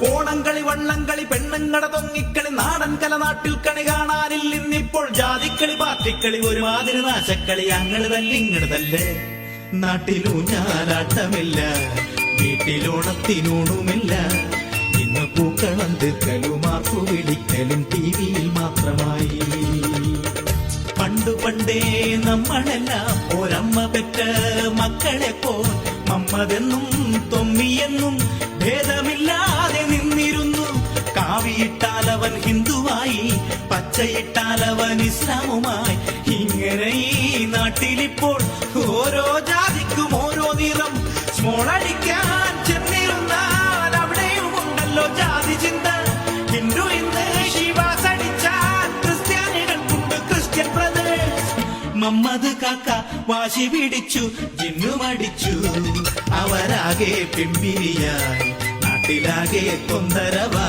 ഓണംകളി വള്ളംകളി പെണ്ണുങ്ങട തൊങ്ങിക്കളി നാടൻ കല നാട്ടിൽ കണി കാണാനില്ല ഇന്നിപ്പോൾ ജാതിക്കളി പാർട്ടിക്കളി ഒരുമാതിരി നാശക്കളി ഞങ്ങള് തന്നെ ഇങ്ങട് തല്ലേ നാട്ടിലൂഞ്ഞാലാട്ടമില്ല വീട്ടിലോണത്തിനൂണുമില്ല ഇന്ന് പൂക്കളം തീർക്കലും മാർക്കു പിടിക്കലും ടിവിയിൽ മാത്രമായി പണ്ടേ നമ്മളെല്ലാം ഒരമ്മ പെറ്റ മക്കളെ പോൽ മമ്മതെന്നും തൊമ്മിയെന്നും ഭേദമില്ലാതെ നിന്നിരുന്നു കാവിയിട്ടാലവൻ ഹിന്ദുവായി പച്ചയിട്ടാലവൻ ഇസ്ലാമുമായി ഇങ്ങനെ ഈ നാട്ടിലിപ്പോൾ ഓരോ ജാതിക്കും ഓരോ നിറം സ്മോളടിക്കാൻ ചെന്നിരുന്നാൽ അവിടെയും ഉണ്ടല്ലോ ജാതി ചിന്ത ഹിന്ദു ഇന്ന് ശിവാസ് അടിച്ചാൽ ക്രിസ്ത്യാനികൾക്കുണ്ട് ക്രിസ്ത്യൻ ബ്രദേഴ്സ് മമ്മദ് കാക്ക വാശി പിടിച്ചു ജിന്നുമടിച്ചു അവരാകെ പിമ്പിരിയായി നാട്ടിലാകെ തൊന്തരവാ